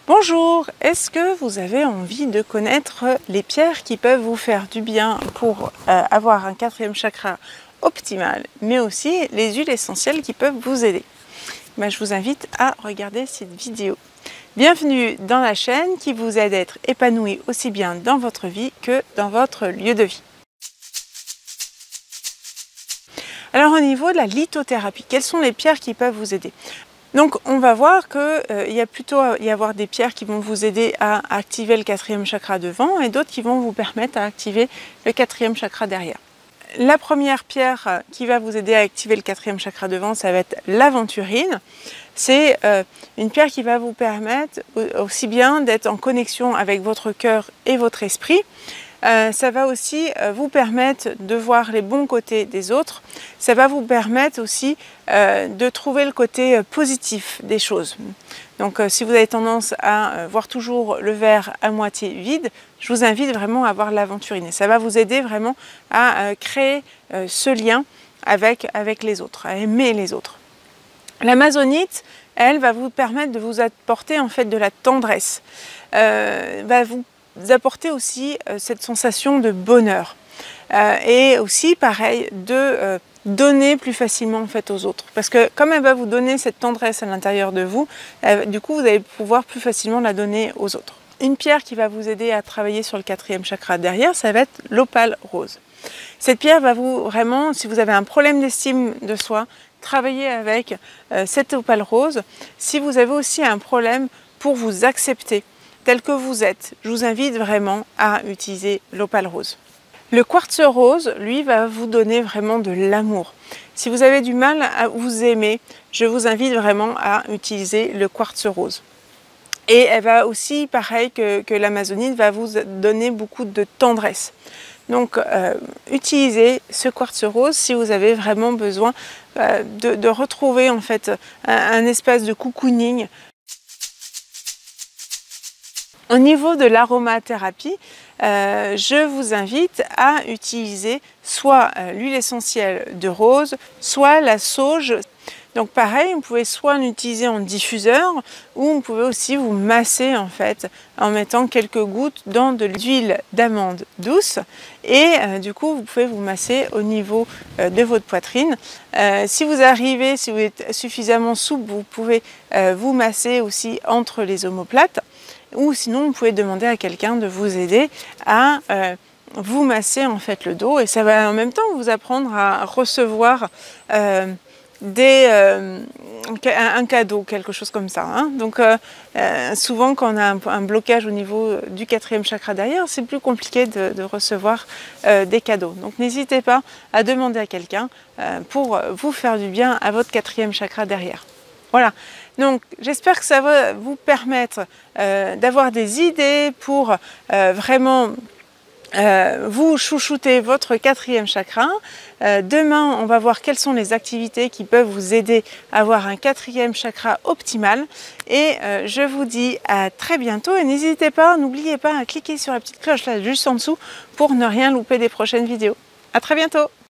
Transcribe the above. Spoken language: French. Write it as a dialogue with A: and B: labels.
A: Bonjour, est-ce que vous avez envie de connaître les pierres qui peuvent vous faire du bien pour avoir un quatrième chakra optimal, mais aussi les huiles essentielles qui peuvent vous aider? Je vous invite à regarder cette vidéo. Bienvenue dans la chaîne qui vous aide à être épanoui aussi bien dans votre vie que dans votre lieu de vie. Alors au niveau de la lithothérapie, quelles sont les pierres qui peuvent vous aider? Donc on va voir qu'il y a plutôt y avoir des pierres qui vont vous aider à activer le quatrième chakra devant et d'autres qui vont vous permettre à activer le quatrième chakra derrière. La première pierre qui va vous aider à activer le quatrième chakra devant, ça va être l'aventurine. C'est une pierre qui va vous permettre aussi bien d'être en connexion avec votre cœur et votre esprit. Ça va aussi vous permettre de voir les bons côtés des autres. Ça va vous permettre aussi de trouver le côté positif des choses. Donc si vous avez tendance à voir toujours le verre à moitié vide, je vous invite vraiment à voir l'aventurine. Et ça va vous aider vraiment à créer ce lien avec les autres, à aimer les autres. L'amazonite, elle, va vous permettre de vous apporter en fait de la tendresse. Va vous apporter aussi cette sensation de bonheur et aussi pareil de donner plus facilement en fait aux autres, parce que comme elle va vous donner cette tendresse à l'intérieur de vous, du coup vous allez pouvoir plus facilement la donner aux autres. Une pierre qui va vous aider à travailler sur le quatrième chakra derrière, ça va être l'opale rose. Cette pierre va vous vraiment, si vous avez un problème d'estime de soi, travailler avec cette opale rose. Si vous avez aussi un problème pour vous accepter tel que vous êtes, je vous invite vraiment à utiliser l'opale rose. Le quartz rose, lui, va vous donner vraiment de l'amour. Si vous avez du mal à vous aimer, je vous invite vraiment à utiliser le quartz rose. Et elle va aussi, pareil que l'amazonite, va vous donner beaucoup de tendresse. Donc, utilisez ce quartz rose si vous avez vraiment besoin de retrouver en fait un espace de cocooning. Au niveau de l'aromathérapie, je vous invite à utiliser soit l'huile essentielle de rose, soit la sauge. Donc pareil, vous pouvez soit l'utiliser en diffuseur ou vous pouvez aussi vous masser en fait en mettant quelques gouttes dans de l'huile d'amande douce et du coup vous pouvez vous masser au niveau de votre poitrine. Si vous êtes suffisamment souple, vous pouvez vous masser aussi entre les omoplates. Ou sinon, vous pouvez demander à quelqu'un de vous aider à vous masser en fait le dos et ça va en même temps vous apprendre à recevoir un cadeau, quelque chose comme ça. Hein. Donc souvent quand on a un blocage au niveau du quatrième chakra derrière, c'est plus compliqué de recevoir des cadeaux. Donc n'hésitez pas à demander à quelqu'un pour vous faire du bien à votre quatrième chakra derrière. Voilà, donc j'espère que ça va vous permettre d'avoir des idées pour vraiment vous chouchouter votre quatrième chakra. Demain, on va voir quelles sont les activités qui peuvent vous aider à avoir un quatrième chakra optimal. Et je vous dis à très bientôt et n'hésitez pas, n'oubliez pas à cliquer sur la petite cloche là juste en dessous pour ne rien louper des prochaines vidéos. À très bientôt!